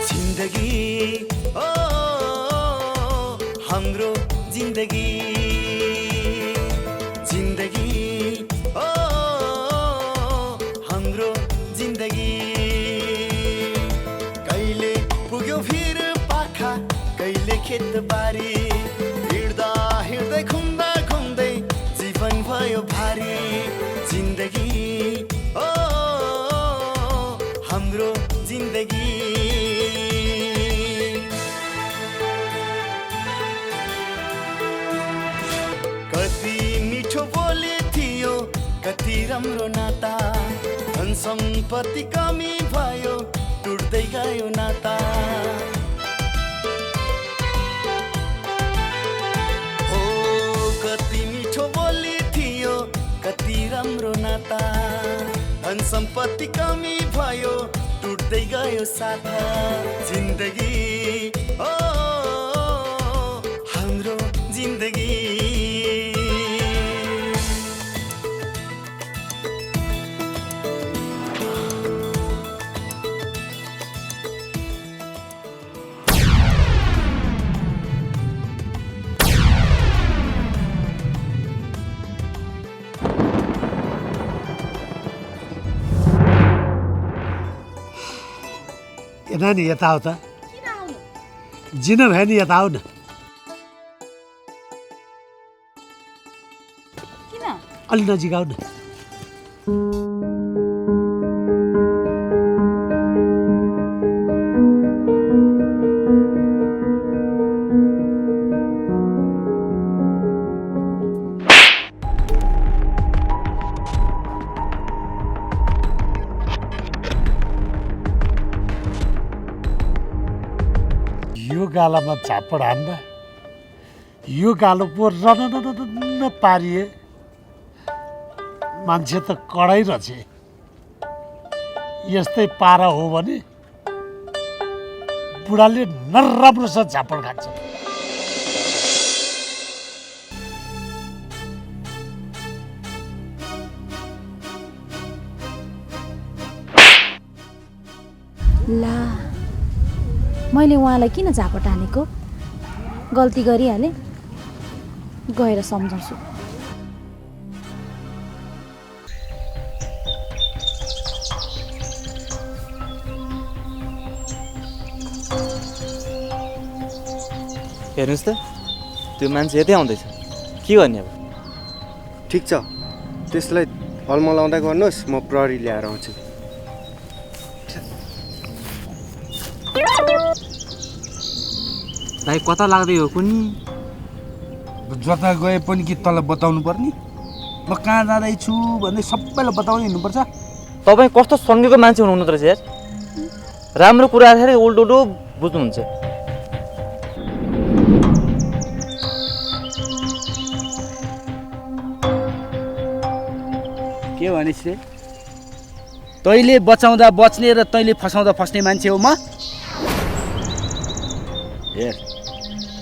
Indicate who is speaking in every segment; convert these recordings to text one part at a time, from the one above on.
Speaker 1: जिन्दगी ओ हाम्रो जिन्दगी जिन्दगी ओ हाम्रो जिन्दगी कहिले पुग्यो फिर पाखा कहिले खेतबारी हिँड्दा हिँड्दै घुम्दा घुम्दै जीवन भयो भारी जिन्दगी ओ हाम्रो जिन्दगी कति मिठो बोली थियो कति राम्रो नाता धन सम्पत्ति कमी भयो टुट्दै गयो नाता हो कति मिठो बोली थियो कति राम्रो नाता धन सम्पत्ति कमी भयो टुट्दै गयो साथा जिन्दगी ओ हाम्रो जिन्दगी
Speaker 2: नानी यता आऊ त जिन भयो नि यता आऊ न अलि नजिक आऊ न यो गालामा झापड हान्दा यो गालो पो रन पारिए मान्छे त कडै रचे यस्तै पारा हो भने बुढाले नराम्रोसँग झापड खान्छ
Speaker 3: ला मैले उहाँलाई किन झापट हानेको गल्ती गरिहालेँ गएर सम्झाउँछु
Speaker 4: हेर्नुहोस् त त्यो मान्छे यतै आउँदैछ के गर्ने अब
Speaker 5: ठिक छ त्यसलाई हलमलाउँदा गर्नुहोस् म प्रहरी ल्याएर आउँछु
Speaker 4: भाइ कता लाग्दै हो कुनी
Speaker 6: जता गए पनि कि तँलाई बताउनु पर्ने म कहाँ जाँदैछु भन्दै सबैलाई बताउँदै हिँड्नुपर्छ
Speaker 4: तपाईँ कस्तो सङ्गीको मान्छे हुनुहुन्न त रहेछ यार राम्रो कुरा आएर उल्टो उल्टो बुझ्नुहुन्छ
Speaker 6: के भनिस् रे तैँले बचाउँदा बच्ने र तैँले फसाउँदा फस्ने मान्छे हो म हेर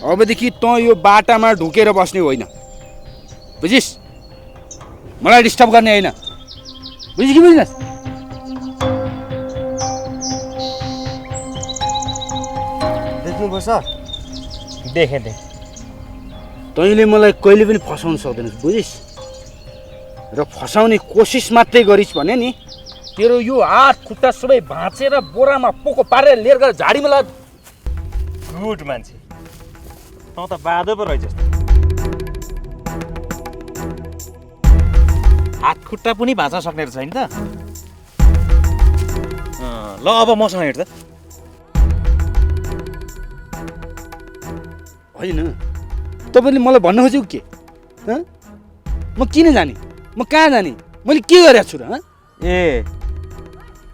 Speaker 6: अबदेखि तँ यो बाटामा ढुकेर बस्ने होइन बुझिस् मलाई डिस्टर्ब गर्ने होइन बुझिस् कि बुझिनस्
Speaker 5: देख्नुभयो सर
Speaker 4: देखेँ
Speaker 6: तैँले मलाई कहिले पनि फसाउन सक्दैनस् बुझिस् र फसाउने कोसिस मात्रै गरिस् भने नि तेरो यो हात खुट्टा सबै भाँचेर बोरामा पोको पारेर लिएर गएर झाडीमा ला
Speaker 4: गुड मान्छे तँ त बाधो पो रहेछ हात खुट्टा पनि भाँच्न सक्ने रहेछ नि त ल अब मसँग हिँड त
Speaker 6: होइन तपाईँले मलाई भन्न खोजेको के म किन जाने म कहाँ जाने मैले के गरेको छु र
Speaker 4: ए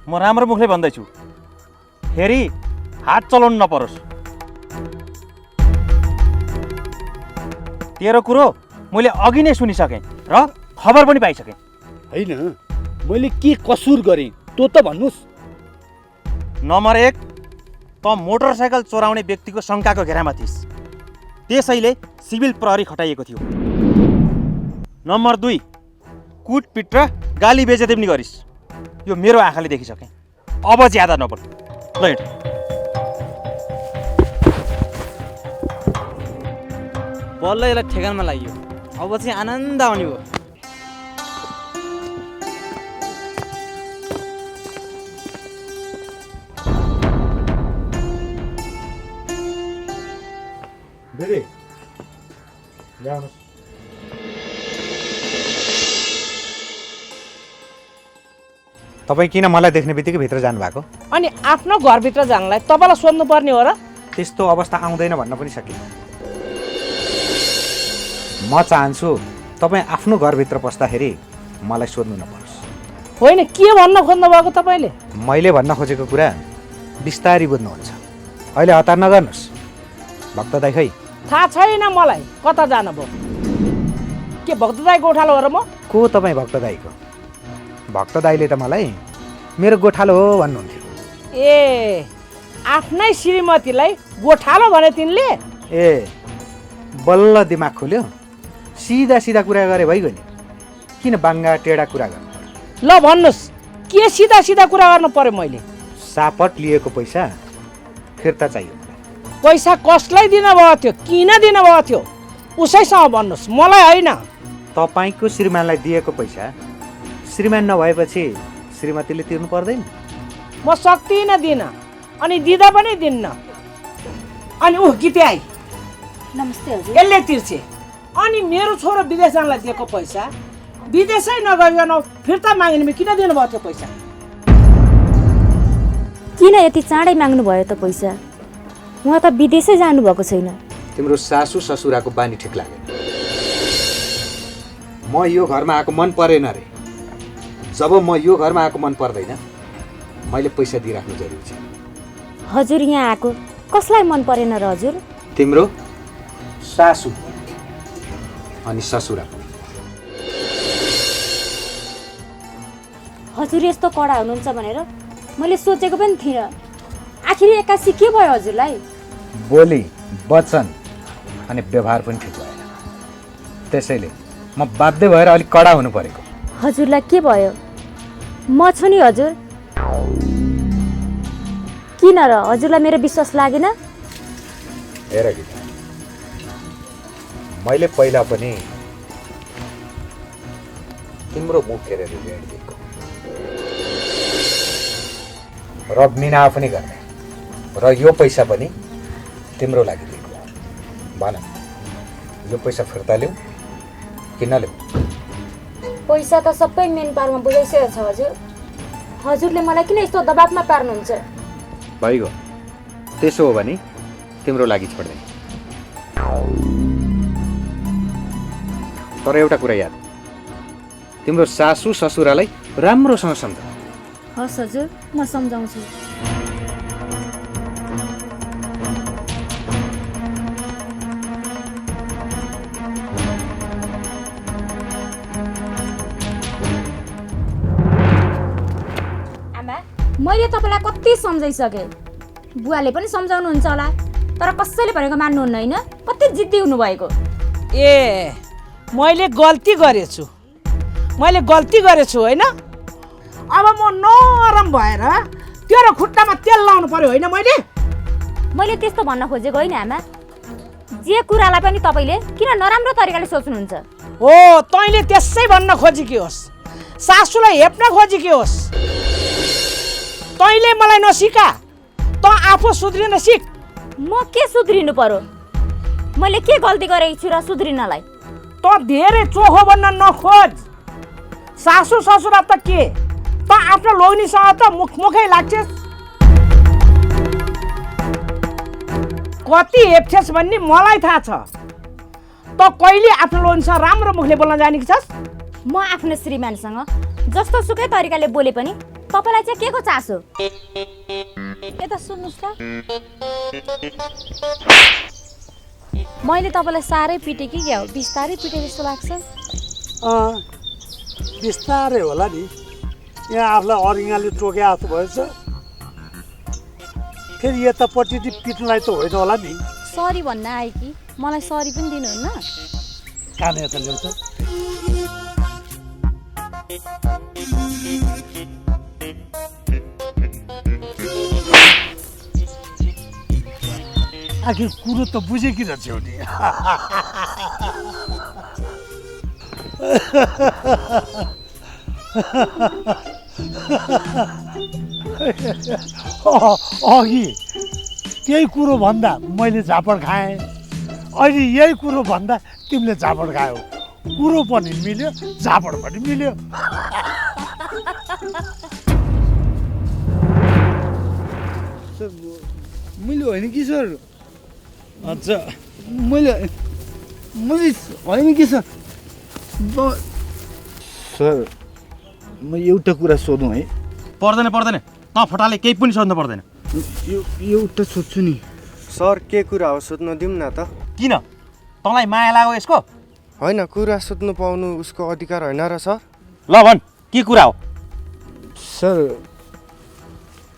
Speaker 4: म राम्रो मुखले भन्दैछु फेरि हात चलाउनु नपरोस् तेरो कुरो मैले अघि नै सुनिसकेँ र खबर पनि पाइसकेँ
Speaker 6: होइन मैले के कसुर गरेँ त्यो त भन्नुहोस्
Speaker 4: नम्बर 1 त मोटरसाइकल चोराउने व्यक्तिको शङ्काको घेरामा थिइस् त्यसैले सिभिल प्रहरी खटाइएको थियो नम्बर 2 कुटपिट र गाली बेइज्जती पनि गरिस् यो मेरो आँखाले देखिसकेँ अब ज्यादा नबोल ल
Speaker 7: बल्ल यसलाई ठेगानमा लाग्यो। अब चाहिँ आनन्द आउने हो।
Speaker 2: दिदी ल्याउनुहोस्।
Speaker 8: तपाईँ किन मलाई देख्ने बित्तिकै भित्र जानुभएको?
Speaker 9: अनि आफ्नो घरभित्र जानलाई तपाईँलाई सोध्नु पर्ने हो र?
Speaker 8: त्यस्तो अवस्था आउँदैन भन्न पनि सकिन्न। म चाहन्छु तपाईँ आफ्नो घरभित्र पस्दाखेरि मलाई सोध्नु नपरोस्।
Speaker 9: होइन, के भन्न खोज्नु भएको तपाईँले?
Speaker 8: मैले भन्न खोजेको कुरा बिस्तारी बुझ्नुहुन्छ। अहिले हतार नगर्नुहोस्। भक्त दाइ खै?
Speaker 9: थाहा छैन मलाई कता जानुभयो। के भक्त दाई गोठालो हो र? म
Speaker 8: को तपाईँ भक्त दाइको? भक्त दाइले त मलाई मेरो गोठालो हो भन्नुहुन्थ्यो।
Speaker 9: ए, आफ्नै श्रीमतीलाई गोठालो भने तिनले?
Speaker 8: ए, बल्ल दिमाग खोल्यो। सिधा सिधा कुरा गरे भइगयो नि, किन बाङ्गा टेढा कुरा गर्नु?
Speaker 9: ल भन्नुहोस्, के सिधा सिधा कुरा गर्नु पर्यो मैले?
Speaker 8: सापट लिएको पैसा फिर्ता चाहियो।
Speaker 9: पैसा कसलाई दिनुभएको थियो, किन दिनुभएको थियो उसैसँग भन्नुहोस्, मलाई होइन।
Speaker 8: तपाईँको श्रीमानलाई दिएको पैसा श्रीमान नभएपछि श्रीमतीले तिर्नु पर्दैन?
Speaker 9: म सक्दिनँ दिन, अनि दिँदा पनि दिन्न। अनि गीते आई,
Speaker 3: नमस्ते हजुर।
Speaker 9: यसले तिर्छे। अनि मेरो छोरो विदेश जानलाई दिएको पैसा विदेशै नगइकन फिर्ता माग्ने किन दिनुभएको थियो पैसा?
Speaker 3: किन यति चाँडै माग्नु भयो त पैसा? उहाँ त विदेशै जानुभएको छैन।
Speaker 8: तिम्रो सासू ससुराको बानी ठिक लाग्यो। म यो घरमा आएको मन परेन रे। जब म यो घरमा आएको मन पर्दैन, मैले पैसा दिइराख्नु जरुरी छ।
Speaker 3: हजुर यहाँ आएको कसलाई मन परेन र हजुर?
Speaker 8: तिम्रो सासू अनि ससुरा।
Speaker 3: हजुर यस्तो कडा हुनुहुन्छ भनेर मैले सोचेको पनि थिइनँ। आखिर एक्कासी के भयो हजुरलाई?
Speaker 8: बोली वचन अनि व्यवहार पनि ठिक भएन। त्यसैले म बाध्य भएर अलिक कडा हुनु परेको।
Speaker 3: हजुरलाई के भयो? म छु नि हजुर। किन र हजुरलाई मेरो विश्वास लागेन?
Speaker 8: हेर गीता, मैले पहिला पनि तिम्रो मुख हेरेर ऋण दिएको र मिना पनि गर्ने, र यो पैसा पनि तिम्रो लागि दिएको। भन, यो पैसा फिर्ता ल्याऊ कि नल्याऊ?
Speaker 3: पैसा त सबै मेन पारमा बुझाइसकेको छ हजुर। हजुरले मलाई किन यस्तो दबावमा पार्नुहुन्छ?
Speaker 8: भइगयो। त्यसो हो भने तिम्रो लागि छोड्दैन। तर एउटा कुरा याद, तिम्रो सासू ससुरालाई राम्रोसँग सम्झ।
Speaker 3: हस् हजुर, म सम्झाउँछु। मैले तपाईँलाई कति सम्झाइसकेँ। बुवाले पनि सम्झाउनुहुन्छ होला, तर कसैले भनेको मान्नुहुन्न होइन? कति जिद्दी हुनुभएको।
Speaker 9: ए, मैले गल्ती गरेछु होइन? अब म नरम भएर तेरो खुट्टामा तेल लाउनु पर्यो होइन?
Speaker 3: मैले त्यस्तो भन्न खोजेको होइन आमा। जे कुरालाई पनि तपाईँले किन नराम्रो तरिकाले सोच्नुहुन्छ?
Speaker 9: हो, तैँले त्यसै भन्न खोजेकी होस्, सासूलाई हेप्न खोजेकी होस्। तैँले मलाई नसिका, त आफू सुध्रिन सिक।
Speaker 3: म के सुध्रिनु पर्यो? मैले के गल्ती गरेको छु र सुध्रिनलाई?
Speaker 9: त धेरै चोखो बन्न नखोज। सासू ससुरा त के, त आफ्नो लोग्नीसँग त मुखै लाग्छस्। कति हेप्छस् भन्ने मलाई थाहा छ। त कहिले आफ्नो लोग्नीसँग राम्रो मुखले बोल्न जानेकी छस्?
Speaker 3: म आफ्नो श्रीमानसँग जस्तो सुकै तरिकाले बोले पनि तपाईँलाई चाहिँ के को चासो? यता सुन्नुहोस् त, मैले तपाईँलाई साह्रै पिटेँ कि क्या हो? बिस्तारै पिटे जस्तो लाग्छ।
Speaker 2: बिस्तारै होला नि, यहाँ आफूलाई अरिङ्गाले टोके जस्तो भएछ। फेरि यतापट्टि पिट्नलाई त होइन होला नि।
Speaker 3: सरी भन्न आएँ कि, मलाई सरी पनि दिनुहुन्न?
Speaker 2: कान यता ल्याउ त। आखिर कुरो त बुझेकी रहेछौ नि। अघि त्यही कुरो भन्दा मैले झापड खाएँ, अहिले यही कुरो भन्दा तिमीले झापड खायौ। कुरो पनि मिल्यो, झापड पनि मिल्यो।
Speaker 6: मैले होइन कि सर, अच्छा मैले होइन कि सर। सर म एउटा कुरा सोधौँ है?
Speaker 4: पर्दैन पर्दैन, त फटाले केही पनि सोध्नु पर्दैन।
Speaker 6: एउटा सोध्छु नि
Speaker 5: सर, के कुरा हो सोध्न दिउँ न त।
Speaker 4: किन तँलाई माया लाग्यो यसको?
Speaker 5: होइन, कुरा सोध्नु पाउनु उसको अधिकार होइन र सर?
Speaker 4: ल भन्, के कुरा हो?
Speaker 6: सर,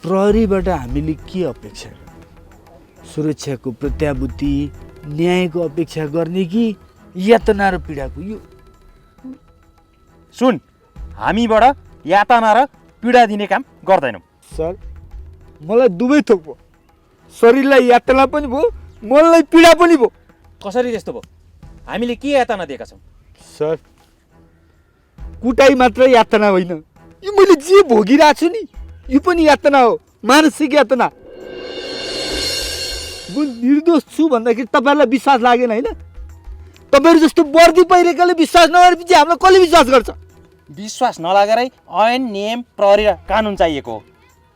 Speaker 6: प्रहरीबाट हामीले के अपेक्षा गर्ने? सुरक्षाको प्रत्याभूति, न्यायको अपेक्षा गर्ने कि यातना र पीडाको? यो
Speaker 4: सुन, हामीबाट यातना र पीडा दिने काम गर्दैनौँ।
Speaker 6: सर, मलाई दुवै थोक भयो। शरीरलाई यातना पनि भयो, मनलाई पीडा पनि भयो।
Speaker 4: कसरी त्यस्तो भयो? हामीले के यातना दिएका छौँ?
Speaker 6: सर, कुटाइ मात्र यातना होइन, यो मैले जे भोगिरहेको छु नि यो पनि यातना हो, मानसिक यातना। म निर्दोष छु भन्दाखेरि तपाईँहरूलाई विश्वास लागेन होइन? तपाईँहरू जस्तो वर्दी पहिरेकाले विश्वास नगरेपछि हामीलाई कसले विश्वास गर्छ?
Speaker 4: विश्वास नलागेरै ऐन, नियम, प्रहरी र कानुन चाहिएको हो।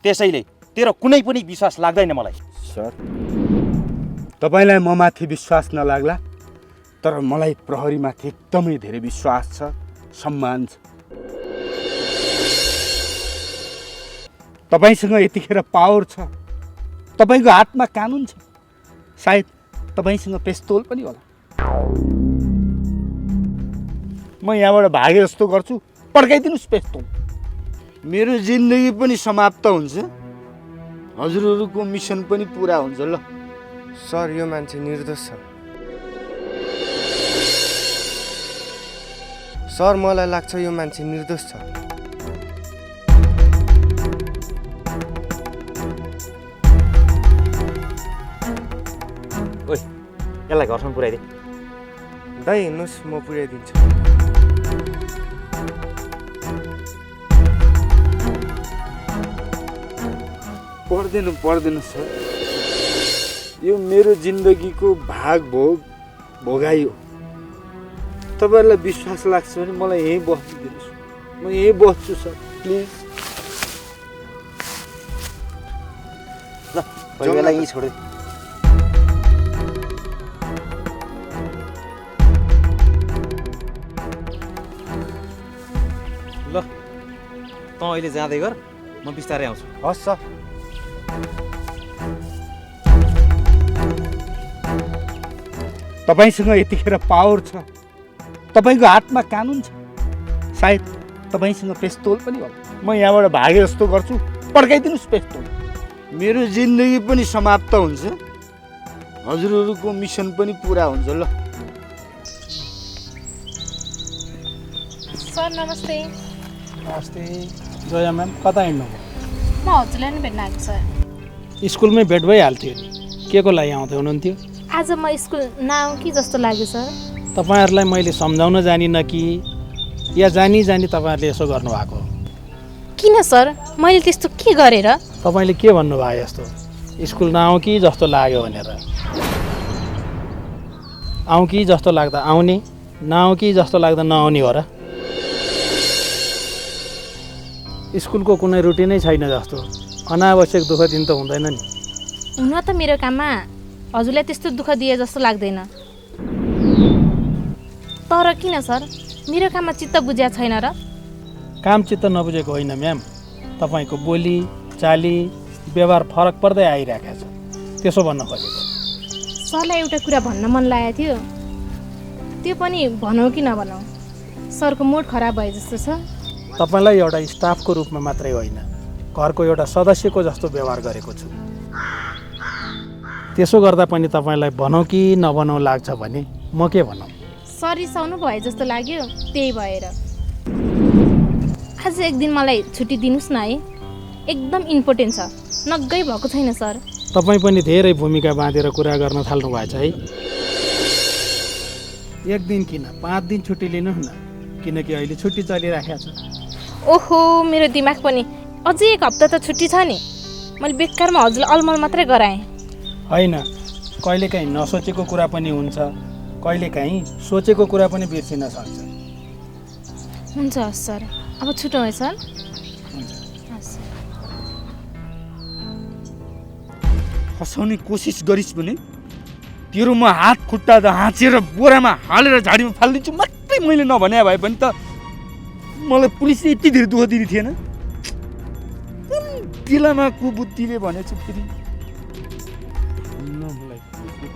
Speaker 4: त्यसैले तेरो कुनै पनि विश्वास लाग्दैन मलाई।
Speaker 6: सर, तपाईँलाई म माथि विश्वास नलाग्ला, तर मलाई प्रहरीमाथि एकदमै धेरै विश्वास छ, सम्मान छ। तपाईँसँग यतिखेर पावर छ, तपाईँको हातमा कानुन छ, सायद तपाईँसँग पेस्तोल पनि होला। म यहाँबाट भागे जस्तो गर्छु, पड्काइदिनुहोस् पेस्तोल। मेरो जिन्दगी पनि समाप्त हुन्छ, हजुरहरूको मिसन पनि पुरा हुन्छ। ल
Speaker 5: सर, यो मान्छे निर्दोष छ। सर, मलाई लाग्छ यो मान्छे निर्दोष छ।
Speaker 4: ओइ, यसलाई घरसम्म पुऱ्याइदिए।
Speaker 5: दाइ हिँड्नुहोस्, म पुर्याइदिन्छु।
Speaker 6: पर्दैन सर, यो मेरो जिन्दगीको भाग भोगाइ हो। तपाईँहरूलाई विश्वास लाग्छ भने मलाई यहीँ बस्नु दिनुहोस्, म यहीँ बस्छु सर, प्लिज।
Speaker 4: ल, पहिला यहीँ छोडे। ल, तँ अहिले जाँदै गर, म बिस्तारै आउँछु।
Speaker 5: हस् सर।
Speaker 6: तपाईँसँग यतिखेर पावर छ, तपाईँको हातमा कानुन छ, सायद तपाईँसँग पेस्तोल पनि होला। म यहाँबाट भागे जस्तो गर्छु, पड्काइदिनुहोस् पेस्तोल। मेरो जिन्दगी पनि समाप्त हुन्छ, हजुरहरूको मिसन पनि पुरा हुन्छ। ल
Speaker 10: सर, नमस्ते।
Speaker 9: नमस्ते। जया म्याम, कता हिँड्नुभयो?
Speaker 10: म हजुरलाई नै भेट्न आएको सर।
Speaker 9: स्कुलमै भेट भइहाल्थ्यो नि, के को लागि आउँदै हुनुहुन्थ्यो?
Speaker 10: आज म स्कुल नआउँ कि जस्तो लाग्यो सर।
Speaker 9: तपाईँहरूलाई मैले सम्झाउन जानिनँ कि या जानी तपाईँहरूले यसो गर्नुभएको?
Speaker 10: किन सर, मैले त्यस्तो के गरेर?
Speaker 9: तपाईँले के भन्नुभयो यस्तो स्कुल नआउँ कि जस्तो लाग्यो भनेर? आउँ कि जस्तो लाग्दा आउने, नआउँ कि जस्तो लाग्दा नआउने हो र? स्कुलको कुनै रुटिनै छैन जस्तो अनावश्यक दुःख दिन त हुँदैन नि।
Speaker 10: हुन त मेरो काममा हजुरलाई त्यस्तो दुःख दिए जस्तो लाग्दैन, तर किन सर, मेरो काममा चित्त बुझ्या छैन र?
Speaker 9: काम चित्त नबुझेको होइन म्याम, तपाईँको बोली चाली व्यवहार फरक पर्दै आइरहेको छ, त्यसो भन्न खोजेको।
Speaker 10: सरलाई एउटा कुरा भन्न मन लागेको थियो, त्यो पनि भनौँ कि नभनौँ? सरको मुड खराब भए जस्तो छ।
Speaker 9: तपाईँलाई एउटा स्टाफको रूपमा मात्रै होइन, घरको एउटा सदस्यको जस्तो व्यवहार गरेको छु। त्यसो गर्दा पनि तपाईँलाई भनौँ कि नभनौँ लाग्छ भने म के भनौँ?
Speaker 10: सर रिसाउनु भए जस्तो लाग्यो, त्यही भएर। आज एक दिन मलाई छुट्टी दिनुहोस् न है, एकदम इम्पोर्टेन्ट छ, नगई भएको छैन सर।
Speaker 9: तपाईँ पनि धेरै भूमिका बाँधेर कुरा गर्न थाल्नु भएछ है।
Speaker 6: 1 दिन किन 5 दिन छुट्टी लिनुहोस् न, किनकि अहिले छुट्टी चलिराखेको छ।
Speaker 10: ओहो मेरो दिमाग पनि अझै 1 हप्ता त छुट्टी छ नि। मैले बेकारमा हजुरलाई अलमल मात्रै गराएँ।
Speaker 6: होइन, कहिलेकाहीँ नसोचेको कुरा पनि हुन्छ, कहिलेकाहीँ सोचेको कुरा पनि बिर्सिन सक्छ।
Speaker 10: हुन्छ हस् सर, अब छुटौँ है सर। हस्।
Speaker 6: फसाउने कोसिस गरिस् भने तेरो म हात खुट्टा हाँचेर बोरामा हालेर झाडीमा फालिदिन्छु मात्रै मैले नभने भए पनि त मलाई पुलिसले यति धेरै दुःख दिने थिएन। कुन बेलामा कुबुद्धिले भनेछु फेरि मलाई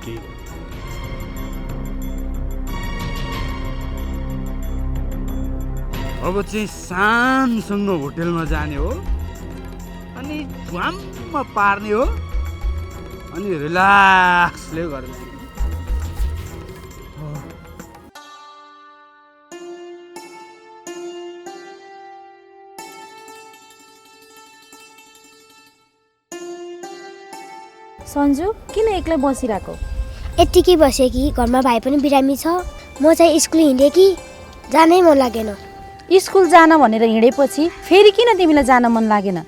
Speaker 6: केही। अब चाहिँ सानसँग होटेलमा जाने हो अनि झ्वाम्म पार्ने हो अनि रिल्याक्सले गरेर
Speaker 3: सन्जु किन एक्लै बसिरहेको?
Speaker 11: यत्तिकै बसेँ कि घरमा भाइ पनि बिरामी छ। म चाहिँ स्कुल हिँडेँ कि जानै मन लागेन।
Speaker 3: स्कुल जान भनेर हिँडेपछि फेरि किन तिमीलाई जान मन लागेन?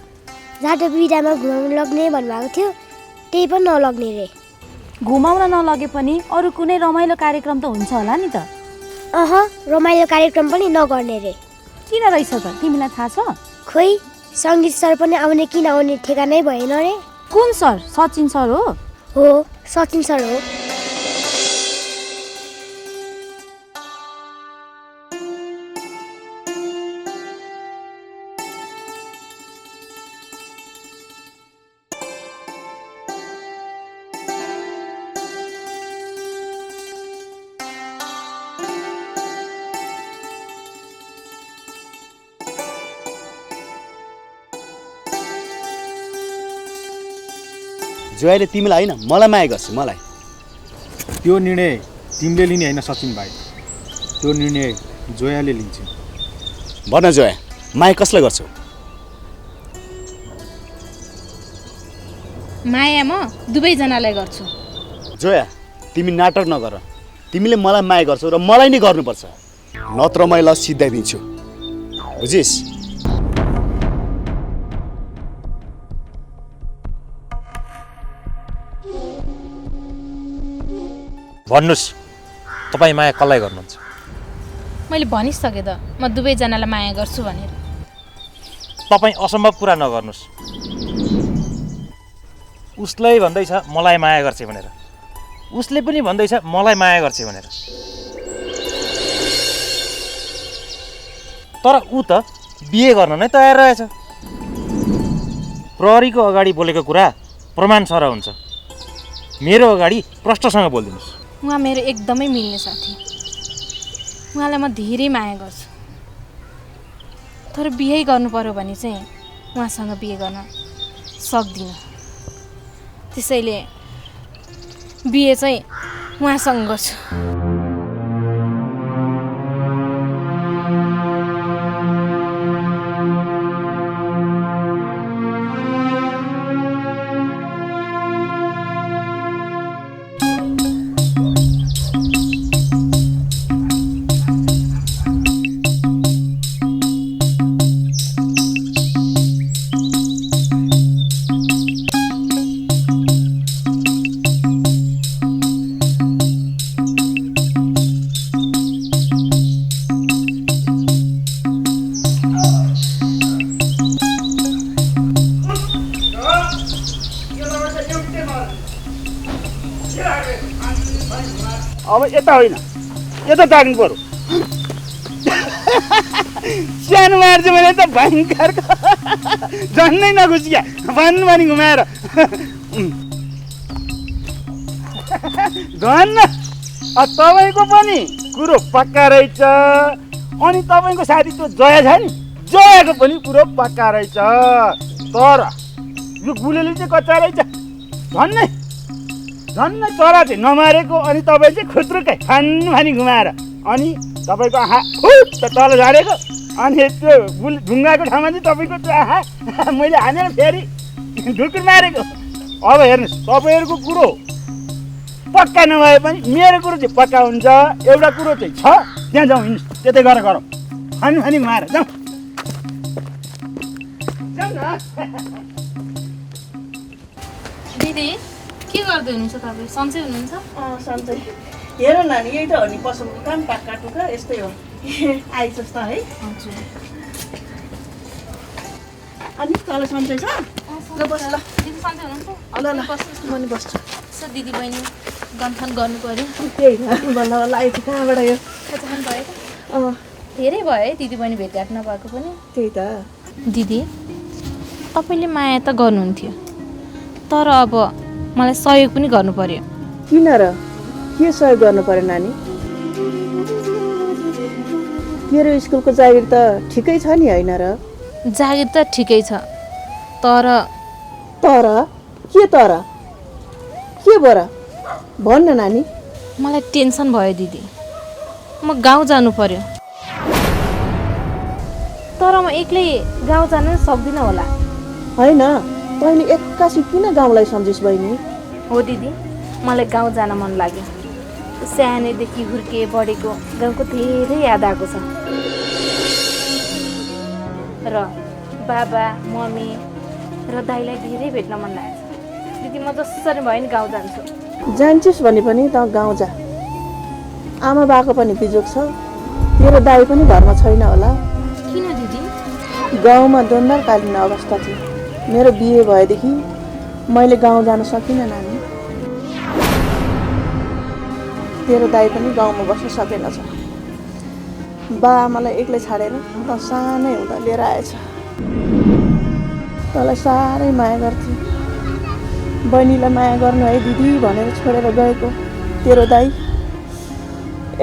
Speaker 11: जाडो बिदामा घुमाउनु लग्ने भन्नुभएको थियो, त्यही पनि नलग्ने रे।
Speaker 3: घुमाउन नलगे पनि अरू कुनै रमाइलो कार्यक्रम त हुन्छ होला नि त?
Speaker 11: रमाइलो कार्यक्रम पनि नगर्ने रे।
Speaker 3: किन रहेछ त, तिमीलाई थाहा छ?
Speaker 11: खोइ सङ्गीत सर पनि आउने कि नआउने ठेगानै भएन रे।
Speaker 3: कुन सर? सचिन सर हो?
Speaker 11: हो, सचिन सर हो।
Speaker 1: जोयाले तिमीलाई होइन मलाई माया गर्छ। मलाई
Speaker 6: त्यो निर्णय तिमीले लिने होइन सचिन भाइ, त्यो निर्णय जोयाले लिन्छ।
Speaker 1: भन जोया, माया कसलाई गर्छौ?
Speaker 10: माया म दुवैजनालाई गर्छु।
Speaker 1: जोया तिमी नाटक नगर, तिमीले मलाई माया गर्छौ र मलाई नै गर्नुपर्छ, नत्र मैले सिधाइदिन्छु, बुझिस्?
Speaker 4: भन्नुहोस् तपाईँ माया कसलाई गर्नुहुन्छ?
Speaker 10: मैले भनिसकेँ त, म दुवैजनालाई माया गर्छु भनेर।
Speaker 4: तपाईँ असम्भव कुरा नगर्नुहोस्। उसलाई भन्दैछ मलाई माया गर्छ भनेर, उसले पनि भन्दैछ मलाई माया गर्छ भनेर। तर ऊ त बिहे गर्न नै तयार रहेछ। प्रहरीको अगाडि बोलेको कुरा प्रमाण सर हुन्छ, मेरो अगाडि प्रष्टसँग बोलिदिनुहोस्।
Speaker 10: उहाँ मेरो एकदमै मिल्ने साथी, उहाँलाई म धेरै माया गर्छु। तर बिहे गर्नु पर्यो भने चाहिँ उहाँसँग बिहे गर्न सक्दिनँ, त्यसैले बिहे चाहिँ उहाँसँग गर्छु।
Speaker 6: अब यता होइन, यता ताग्नु पर्यो। सानो मार्छ मैले त भयङ्कर झन्नै नघुसिया भन्नु भने घुमाएर धन्न। तपाईँको पनि कुरो पक्का रहेछ, अनि तपाईँको साथी त्यो जया छ नि, जयाको पनि कुरो पक्का रहेछ। तर यो गुलेली चाहिँ कच्चा रहेछ, झन्नै झन्नै चरा चाहिँ नमारेको, अनि तपाईँ चाहिँ खुत्रुकै खानु भानी घुमाएर, अनि तपाईँको आँखा त तल झारेको, अनि त्यो ढुङ्गाको ठाउँमा चाहिँ तपाईँको त्यो आँखा मैले हानेर फेरि ढुकुर मारेको। अब हेर्नुहोस्, तपाईँहरूको कुरो पक्का नभए पनि मेरो कुरो चाहिँ पक्का हुन्छ। एउटा कुरो चाहिँ छ, त्यहाँ जाउँ, हिँड्नु, त्यतै गरेर गरौँ। खानी मार जाउँ न।
Speaker 10: दिदी के गर्दै हुनुहुन्छ तपाईँ? सन्चै हुनुहुन्छ?
Speaker 9: सन्चै। हेर नानी, यही त हो नि पसलको काम, टाक्का टुक्का यस्तै हो। आइछस् त है?
Speaker 10: हजुर।
Speaker 9: अनि तल सन्चै छ? ल बस ल।
Speaker 10: दिदी सन्चै हुनुहुन्छ?
Speaker 9: ल ल म नि बस्छु।
Speaker 10: यसो दिदी बहिनी गनफन गर्नु पर्यो।
Speaker 9: त्यही न, बल्ल बल्ल आइज कहाँबाट यो
Speaker 10: खाजाखान भयो त? धेरै भयो है दिदी बहिनी भेटघाट नभएको पनि।
Speaker 9: त्यही त।
Speaker 10: दिदी तपाईँले माया त गर्नुहुन्थ्यो, तर अब मलाई सहयोग पनि गर्नु पर्यो।
Speaker 9: किन र? के सहयोग गर्नु पर्यो नानी? मेरो स्कुलको जागिर त ठिकै छ नि, होइन र?
Speaker 10: जागिर त ठिकै छ, तर
Speaker 9: तर के बरा भन्न नानी।
Speaker 10: मलाई टेन्सन भयो दिदी, म गाउँ जानु पर्यो। तर म एक्लै गाउँ जान सक्दिनँ होला।
Speaker 9: होइन, तैँले एक्कासी किन गाउँलाई सम्झिस् बहिनी?
Speaker 10: हो दिदी, मलाई गाउँ जान मन लाग्यो। सानैदेखि हुर्के बढेको गाउँको धेरै याद आएको छ। र बाबा मम्मी र दाइलाई धेरै भेट्न मन लागेको छ। दिदी म जसरी भयो नि गाउँ जान्छु।
Speaker 9: जान्छस् भने पनि त गाउँ जा। आमा बाको पनि बिजोग छ, तेरो दाइ पनि घरमा छैन होला।
Speaker 10: किन दिदी?
Speaker 9: गाउँमा द्वन्द्वकालीन अवस्था थियो। मेरो बिहे भएदेखि मैले गाउँ जान सकिनँ नानी। तेरो दाइ पनि गाउँमा बस्न सकेनछ। बा आमालाई एक्लै छाडेर त सानै हुँदा लिएर आएछ। तँलाई साह्रै माया गर्थ्यो। बहिनीलाई माया गर्नु है दिदी भनेर छोडेर गएको तेरो दाइ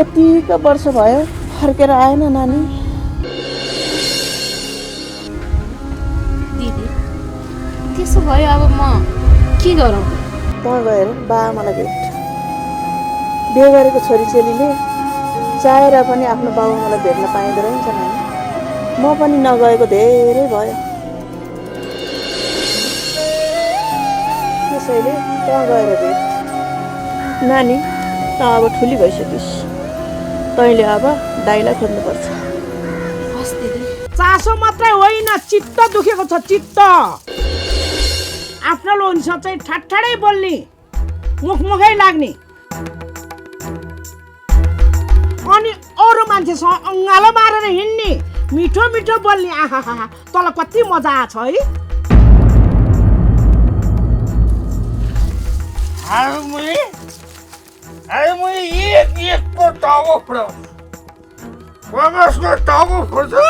Speaker 9: यतिको वर्ष भयो फर्केर आएन नानी।
Speaker 10: दिदी त्यसो भयो अब म के गरौँ?
Speaker 9: तँ गएर बा आमालाई भेट। बिहे गरेको छोरीचेलीले चाहेर पनि आफ्नो बाबुआमालाई भेट्न पाइँदो रहेछ नानी। म पनि नगएको धेरै भयो। त्यसैले तँ गएर भेट। नानी तँ अब ठुली भइसकिस्। तैँले अब दाइलाई खोज्नुपर्छ।
Speaker 10: हस् दिदी।
Speaker 9: चासो मात्रै होइन, चित्त दुखेको छ, चित्त। आफ्नो लोनसँग चाहिँ ठाडै बोल्ने, मुखै लाग्ने, अनि अरू मान्छेसँग अङ्गालो मारेर हिँड्ने, मिठो मिठो बोल्ने। आहा तँलाई कति मजा आछ है।
Speaker 6: एकको टाउको फुटाउँछु, बगसको टाउको फुट्छु,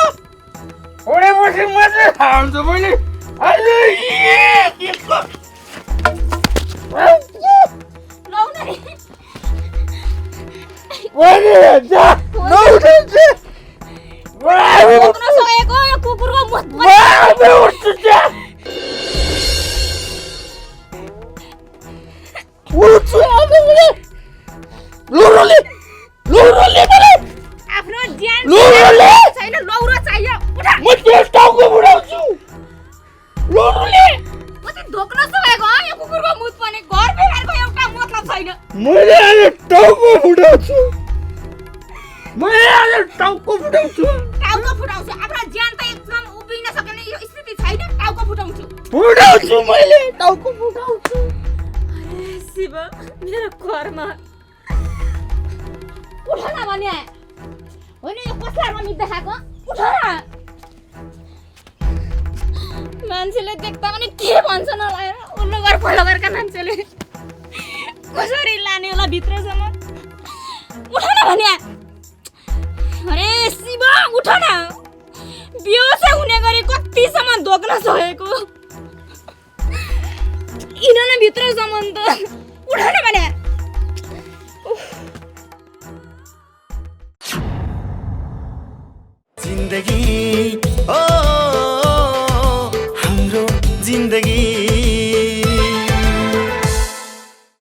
Speaker 6: फुटेपछि मात्रै थाहा हुन्छ मैले।
Speaker 3: मान्छेले देख्दा पनि के भन्छ नलाएर उल्लो घर पल्लो घरका मान्छेले कसरी लाने होला भित्रसम्म? उठ न भन्या। अरे शिव उठ न, बेहोस हुने गरी कतिसम्म धोक्न सकेको। हिँड न भित्रसम्म त।